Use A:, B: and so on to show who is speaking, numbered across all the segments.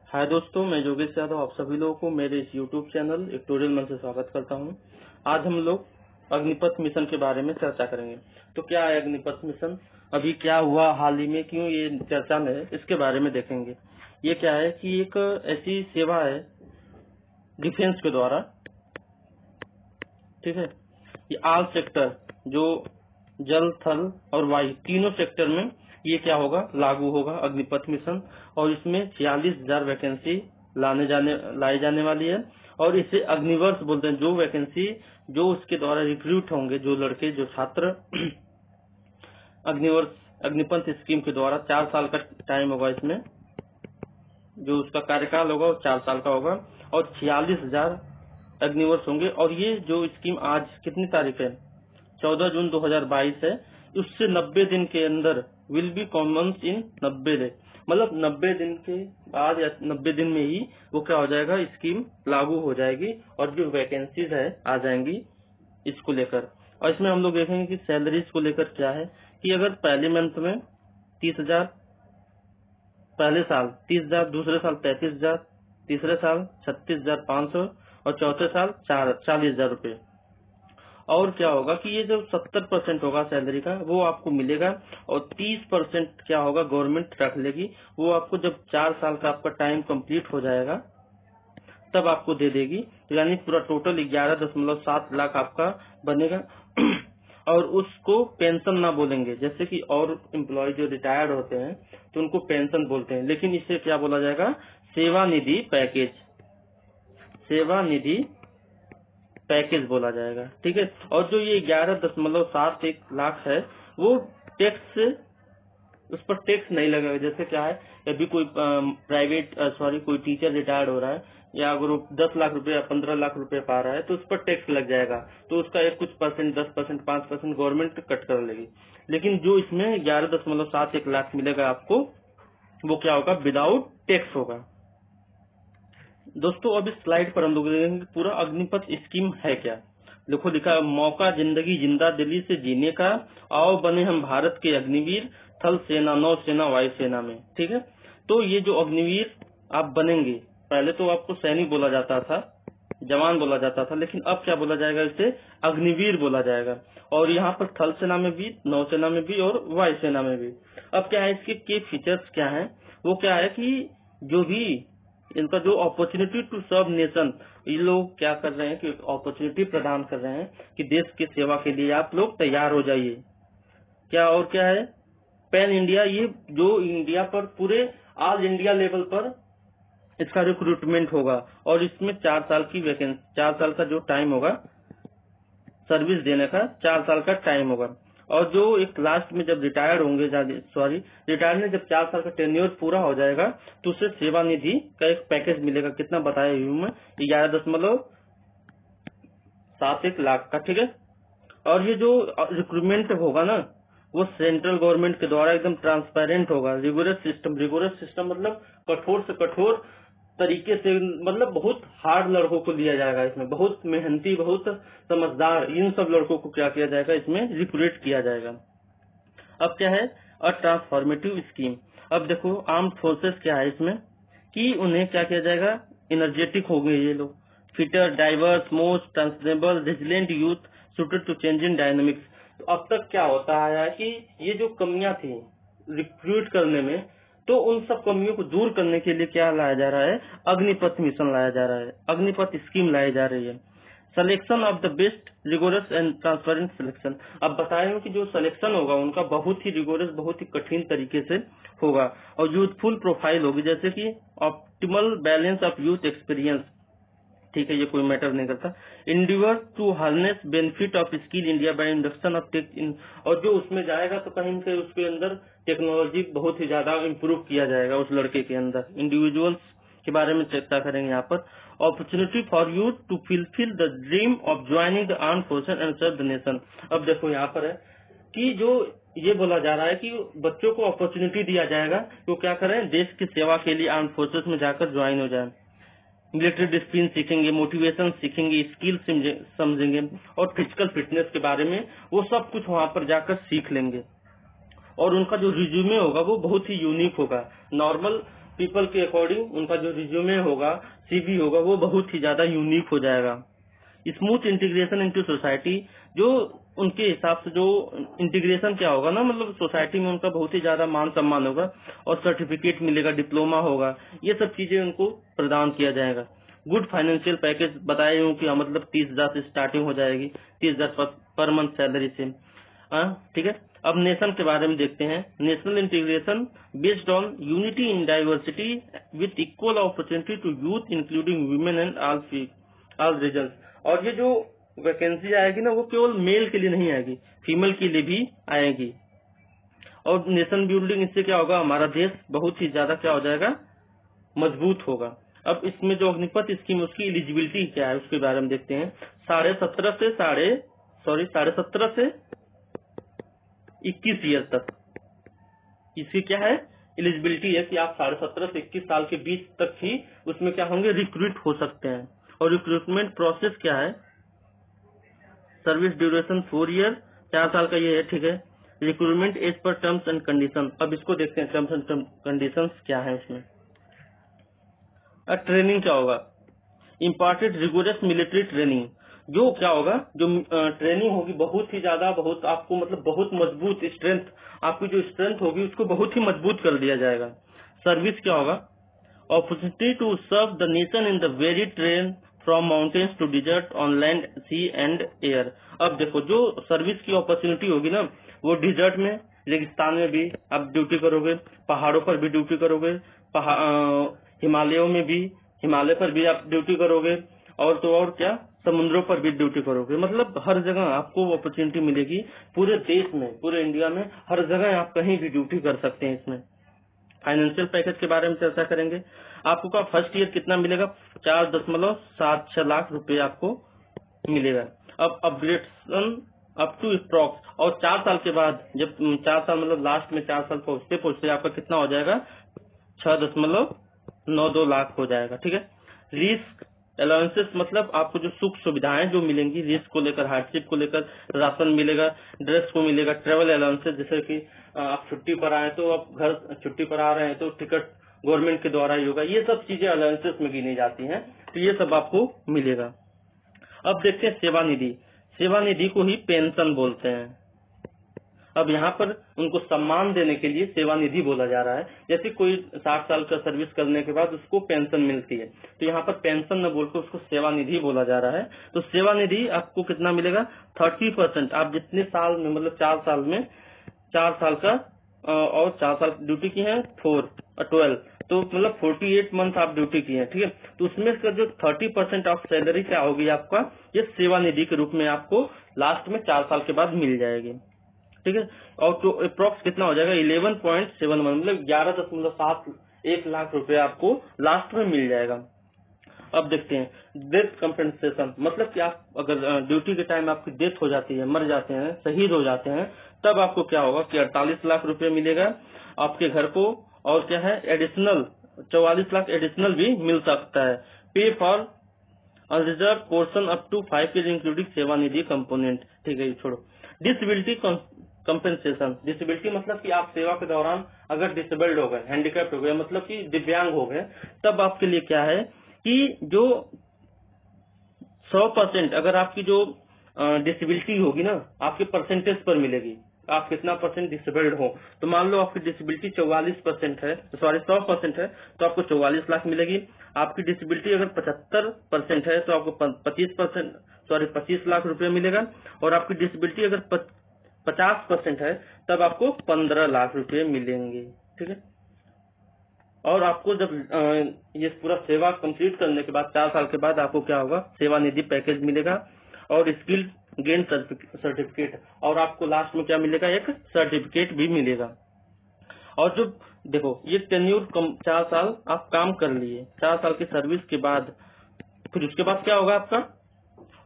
A: हाय दोस्तों, मैं योगेश यादव आप सभी लोगों को मेरे इस यूट्यूब चैनल ट्यूटोरियल मन से स्वागत करता हूं। आज हम लोग अग्निपथ मिशन के बारे में चर्चा करेंगे। तो क्या है अग्निपथ मिशन, अभी क्या हुआ हाल ही में, क्यों ये चर्चा में है, इसके बारे में देखेंगे। ये क्या है कि एक ऐसी सेवा है डिफेंस के द्वारा, ठीक है। ये ऑल सेक्टर, जो जल थल और वायु तीनों सेक्टर में ये क्या होगा, लागू होगा अग्निपथ मिशन। और इसमें 46,000 वैकेंसी लाई जाने वाली है। और इसे अग्निवर्ष बोलते हैं, जो वैकेंसी जो उसके द्वारा रिक्रूट होंगे, जो लड़के जो छात्र अग्निपथ स्कीम के द्वारा 4 साल का टाइम होगा। इसमें जो उसका कार्यकाल होगा वो 4 साल का होगा और 46,000 अग्निवर्ष होंगे। और ये जो स्कीम आज कितनी तारीख है, 14 जून 2022 है। उससे 90 दिन के अंदर will be common in 90 day, मतलब 90 दिन के बाद या 90 दिन में ही वो क्या हो जाएगा, स्कीम लागू हो जाएगी और जो वैकेंसीज है आ जाएंगी इसको लेकर। और इसमें हम लोग देखेंगे कि सैलरीज को लेकर क्या है कि अगर पहले मंथ में 30,000, पहले साल 30,000, दूसरे साल 35,000, तीसरे साल 36,500 और चौथे साल 40,000 रूपये। और क्या होगा कि ये जो 70% होगा सैलरी का वो आपको मिलेगा और 30% क्या होगा गवर्नमेंट रख लेगी। वो आपको जब 4 साल का आपका टाइम कंप्लीट हो जाएगा तब आपको दे देगी। तो यानी पूरा टोटल 11.7 लाख आपका बनेगा। और उसको पेंशन ना बोलेंगे, जैसे कि और एम्प्लॉय जो रिटायर्ड होते हैं तो उनको पेंशन बोलते हैं, लेकिन इसे क्या बोला जाएगा, सेवानिधि पैकेज, सेवानिधि पैकेज बोला जाएगा, ठीक है। और जो ये 11.71 लाख है वो टैक्स से, उस पर टैक्स नहीं लगेगा। जैसे क्या है, अभी कोई कोई टीचर रिटायर्ड हो रहा है या अगर वो 10 लाख रुपए या 15 लाख रुपए पा रहा है तो उस पर टैक्स लग जाएगा। तो उसका एक कुछ परसेंट 10%, 5% गवर्नमेंट कट कर लेगी। लेकिन जो इसमें 11.71 लाख मिलेगा आपको, वो क्या होगा, विदाउट टैक्स होगा। दोस्तों अब इस स्लाइड पर हम लोग देखेंगे पूरा अग्निपथ स्कीम है क्या। देखो लिखा है, मौका जिंदगी जिंदा दिली से जीने का, आओ बने हम भारत के अग्निवीर, थल सेना, नौ सेना, वायु सेना में, ठीक है। तो ये जो अग्निवीर आप बनेंगे, पहले तो आपको सैनिक बोला जाता था, जवान बोला जाता था, लेकिन अब क्या बोला जाएगा, इसे अग्निवीर बोला जाएगा। और यहाँ पर थल सेना में भी, नौसेना में भी और वायु सेना में भी। अब क्या है, इसके फीचर्स क्या है, वो क्या है कि जो भी इनका जो अपॉर्चुनिटी टू सर्व नेशन, ये लोग क्या कर रहे हैं कि अपॉर्चुनिटी प्रदान कर रहे हैं कि देश की सेवा के लिए आप लोग तैयार हो जाइए। क्या और क्या है, पैन इंडिया, ये जो इंडिया पर पूरे ऑल इंडिया लेवल पर इसका रिक्रूटमेंट होगा। और इसमें 4 साल की वैकेंसी, 4 साल का जो टाइम होगा सर्विस देने का, 4 साल का टाइम होगा। और जो एक लास्ट में जब रिटायर्ड होंगे, रिटायरमेंट जब 4 साल का टेन्योर पूरा हो जाएगा तो उसे सेवानिधि का एक पैकेज मिलेगा। कितना बताया में, 11.71 लाख का, ठीक है। और ये जो रिक्रूटमेंट होगा ना, वो सेंट्रल गवर्नमेंट के द्वारा एकदम ट्रांसपेरेंट होगा। रिगोरस सिस्टम मतलब कठोर से कठोर तरीके से, मतलब बहुत हार्ड लड़कों को लिया जाएगा इसमें, बहुत मेहनती, बहुत समझदार, इन सब लड़कों को क्या किया जाएगा, इसमें रिक्रूट किया जाएगा। अब क्या है, अ ट्रांसफॉर्मेटिव स्कीम। अब देखो आर्म्ड फोर्सेस क्या है इसमें कि उन्हें क्या किया जाएगा, एनर्जेटिक हो गए ये लोग, fitter, diverse, most transferable, resilient youth suited to changing dynamics. तो अब तक क्या होता है कि ये जो कमियां थी रिक्रूट करने में, तो उन सब कमियों को दूर करने के लिए क्या लाया जा रहा है, अग्निपथ मिशन लाया जा रहा है, अग्निपथ स्कीम लाई जा रही है। Selection of the best, rigorous and transparent selection. अब बताएंगे कि जो सिलेक्शन होगा उनका बहुत ही रिगोरस, बहुत ही कठिन तरीके से होगा। और यूथफुल प्रोफाइल होगी, जैसे कि optimal balance of youth experience, ठीक है, ये कोई मैटर नहीं करता। Endeavour to harness benefit of skill India by induction of tech in. और जो उसमें जाएगा तो कहीं न कहीं उसके अंदर टेक्नोलॉजी बहुत ही ज्यादा इम्प्रूव किया जाएगा उस लड़के के अंदर। इंडिविजुअल्स के बारे में चर्चा करेंगे यहाँ पर। Opportunity for youth to fulfil the dream of joining the armed forces and serve the nation. अब देखो यहाँ पर है कि जो ये बोला जा रहा है कि बच्चों को अपॉर्चुनिटी दिया जाएगा तो क्या करें, देश की सेवा के लिए आर्म्ड फोर्सेस में जाकर ज्वाइन हो जाए। मिलिट्री डिसिप्लिन सीखेंगे, मोटिवेशन सीखेंगे, स्किल समझेंगे और फिजिकल फिटनेस के बारे में वो सब कुछ वहाँ पर जाकर सीख लेंगे। और उनका जो रिज्यूमे होगा वो बहुत ही यूनिक होगा। नॉर्मल पीपल के अकॉर्डिंग उनका जो रिज्यूमे होगा, सीवी होगा, वो बहुत ही ज्यादा यूनिक हो जाएगा। स्मूथ इंटीग्रेशन इनटू सोसाइटी, जो उनके हिसाब से जो इंटीग्रेशन क्या होगा ना, मतलब सोसाइटी में उनका बहुत ही ज्यादा मान सम्मान होगा और सर्टिफिकेट मिलेगा, डिप्लोमा होगा, ये सब चीजें उनको प्रदान किया जाएगा। गुड फाइनेंशियल पैकेज बताए हूँ कि मतलब 30,000 से स्टार्टिंग हो जाएगी, 30,000 पर मंथ सैलरी से। ठीक है। अब नेशन के बारे में देखते हैं। National integration based on unity in diversity with equal opportunity to youth including women and all region. और ये जो वैकेंसी आएगी ना, वो केवल मेल के लिए नहीं आएगी, फीमेल के लिए भी आएगी। और नेशन बिल्डिंग, इससे क्या होगा, हमारा देश बहुत ही ज्यादा क्या हो जाएगा, मजबूत होगा। अब इसमें जो अग्निपथ स्कीम, उसकी एलिजिबिलिटी क्या है उसके बारे में देखते हैं। 17.5 से 21 ईयर तक इसकी क्या है, एलिजिबिलिटी है कि आप 17.5 से 21 साल के बीच तक ही उसमें क्या होंगे, रिक्रूट हो सकते हैं। और रिक्रूटमेंट प्रोसेस क्या है, सर्विस ड्यूरेशन 4 ईयर, 4 साल का ये है। ठीक है। Recruitment as per terms and condition. अब इसको देखते हैं, टर्म्स एंड कंडीशंस क्या है उसमें। ट्रेनिंग क्या होगा, इम्पार्टेड रिगोरस मिलिट्री ट्रेनिंग। जो क्या होगा, जो ट्रेनिंग होगी बहुत ही ज्यादा, बहुत आपको मतलब बहुत मजबूत स्ट्रेंथ, आपकी जो स्ट्रेंथ होगी उसको बहुत ही मजबूत कर दिया जाएगा। सर्विस क्या होगा, opportunity to serve the nation in the varied terrain from mountains to desert on land sea and air. अब देखो, जो सर्विस की अपॉर्चुनिटी होगी ना, वो डिजर्ट में, रेगिस्तान में भी आप ड्यूटी करोगे, पहाड़ों पर भी ड्यूटी करोगे, हिमालयों में भी, हिमालय पर भी आप ड्यूटी करोगे, और तो और क्या, समुद्रों पर भी ड्यूटी करोगे। मतलब हर जगह आपको अपॉर्चुनिटी मिलेगी, पूरे देश में, पूरे इंडिया में हर जगह आप कहीं भी ड्यूटी कर सकते हैं इसमें। फाइनेंशियल पैकेज के बारे में चर्चा करेंगे। आपको का फर्स्ट ईयर कितना मिलेगा, 4.76 लाख रुपए आपको मिलेगा। अब अपग्रेडेशन अप टू स्प्रॉक्स, और 4 साल के बाद, जब 4 साल मतलब लास्ट में 4 साल पहुंचते पहुंचते आपका कितना हो जाएगा, 6.92 लाख हो जाएगा। ठीक है। रिस्क अलाउंसेस, मतलब आपको जो सुख सुविधाएं जो मिलेंगी, रिस्क को लेकर, हार्डशिप को लेकर, राशन मिलेगा, ड्रेस को मिलेगा, ट्रेवल अलाउंसेस, जैसे कि आप छुट्टी पर आए तो आप घर छुट्टी पर आ रहे हैं तो टिकट गवर्नमेंट के द्वारा ही होगा, ये सब चीजें अलाउंसेस में गिनी जाती हैं, तो ये सब आपको मिलेगा। अब देखते हैं सेवा निधि। सेवा निधि को ही पेंशन बोलते हैं। अब यहाँ पर उनको सम्मान देने के लिए सेवा निधि बोला जा रहा है। जैसे कोई 60 साल का सर्विस करने के बाद उसको पेंशन मिलती है, तो यहाँ पर पेंशन न बोलकर उसको सेवा निधि बोला जा रहा है। तो सेवा निधि आपको कितना मिलेगा, 30%। आप जितने साल में, मतलब 4 साल में, 4 साल का और 4 साल ड्यूटी की है, 12, तो मतलब 48 मंथ आप ड्यूटी की है। ठीक है। तो उसमें का जो 30% ऑफ सैलरी क्या होगी आपका, ये सेवा निधि के रूप में आपको लास्ट में 4 साल के बाद मिल जाएगी। ठीक है। और तो अप्रोक्स कितना हो जाएगा, 11.71, मतलब 11.71 लाख रुपए आपको लास्ट में मिल जाएगा। अब देखते हैं डेथ कंपेंसेशन, मतलब कि आप अगर ड्यूटी के टाइम आपकी डेथ हो जाती है, मर जाते हैं, शहीद हो जाते हैं, तब आपको क्या होगा कि 48 लाख रुपए मिलेगा आपके घर को। और क्या है, एडिशनल 44 लाख एडिशनल भी मिल सकता है। Pay for unreserved portion up to 5 year including Seva Nidhi component. ठीक है, छोड़ो। डिसेबिलिटी कंपेंसेशन, डिसेबिलिटी मतलब कि आप सेवा के दौरान अगर डिसेबल्ड हो गए, हैंडीकैप्ड हो गए, मतलब कि दिव्यांग हो गए, तब आपके लिए क्या है कि जो 100%, अगर आपकी जो डिसेबिलिटी होगी ना, आपके परसेंटेज पर मिलेगी, आप कितना परसेंट डिसेबल्ड हो। तो मान लो आपकी डिसेबिलिटी 44% है, सॉरी 100% है, तो आपको 44 लाख मिलेगी। आपकी डिसेबिलिटी अगर 75% है तो आपको 25 लाख रुपए मिलेगा। और आपकी डिसेबिलिटी अगर 50% है तब आपको 15 लाख रुपए मिलेंगे। ठीक है। और आपको जब ये पूरा सेवा कंप्लीट करने के बाद 4 साल के बाद आपको क्या होगा, सेवा निधि पैकेज मिलेगा और स्किल गेन सर्टिफिकेट, और आपको लास्ट में क्या मिलेगा, एक सर्टिफिकेट भी मिलेगा। और जो देखो, ये टेन्यूर 4 साल आप काम कर लिए, 4 साल की सर्विस के बाद, फिर उसके बाद क्या होगा आपका,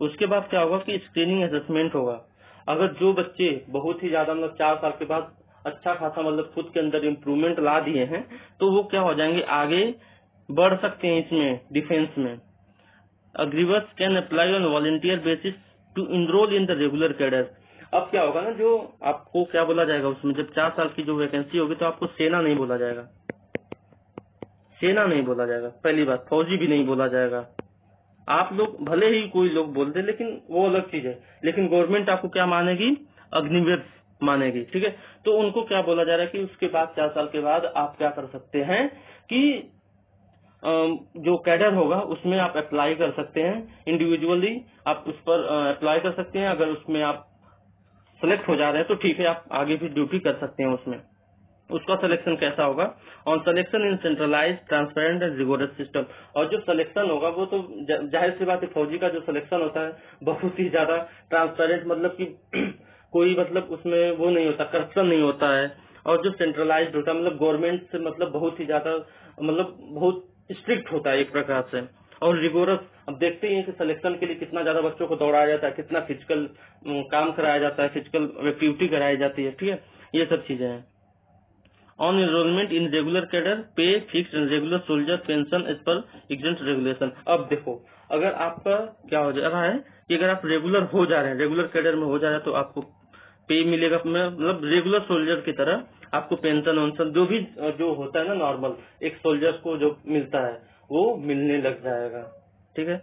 A: उसके बाद क्या होगा कि स्क्रीनिंग असेसमेंट होगा। अगर जो बच्चे बहुत ही ज्यादा मतलब 4 साल के बाद अच्छा खासा मतलब खुद के अंदर इम्प्रूवमेंट ला दिए हैं, तो वो क्या हो जाएंगे, आगे बढ़ सकते हैं इसमें, डिफेंस में। Agniveers can apply on volunteer basis to enrol in the regular cadre. अब क्या होगा ना, जो आपको क्या बोला जाएगा उसमें, जब 4 साल की जो वैकेंसी होगी तो आपको सेना नहीं बोला जाएगा, सेना नहीं बोला जाएगा, पहली बात फौजी भी नहीं बोला जाएगा। आप लोग भले ही कोई लोग बोलते, लेकिन वो अलग चीज है। लेकिन गवर्नमेंट आपको क्या मानेगी, अग्निवीर मानेगी, ठीक है। तो उनको क्या बोला जा रहा है कि उसके बाद 4 साल के बाद आप क्या कर सकते हैं कि जो कैडर होगा उसमें आप अप्लाई कर सकते हैं, इंडिविजुअली आप उस पर अप्लाई कर सकते हैं। अगर उसमें आप सेलेक्ट हो जा रहे हैं तो ठीक है, आप आगे भी ड्यूटी कर सकते हैं उसमें। उसका सिलेक्शन कैसा होगा, on selection in centralised transparent and rigorous system. और जो सिलेक्शन होगा वो तो जाहिर सी बात है, फौजी का जो सिलेक्शन होता है बहुत ही ज्यादा ट्रांसपेरेंट, मतलब कि कोई मतलब उसमें वो नहीं होता, करप्शन नहीं होता है। और जो सेंट्रलाइज्ड होता है मतलब गवर्नमेंट से मतलब बहुत ही ज्यादा, मतलब बहुत स्ट्रिक्ट होता है एक प्रकार से। और रिगोरस, अब देखते ही हैं कि सिलेक्शन के लिए कितना ज्यादा बच्चों को दौड़ाया जाता है, कितना फिजिकल काम कराया जाता है, फिजिकल एक्टिविटी कराई जाती है, ठीक है, ये सब चीजें हैं। On enrolment in regular cadre pay fix and regular soldier pension as per extant regulation. अब देखो, अगर आपका क्या हो जा रहा है कि अगर आप रेगुलर हो जा रहे हैं, रेगुलर कैडर में हो जा रहे हैं, तो आपको पे मिलेगा, मतलब रेगुलर सोल्जर की तरह आपको पेंशन वेंशन जो भी जो होता है ना नॉर्मल एक सोल्जर को जो मिलता है वो मिलने लग जाएगा, ठीक है।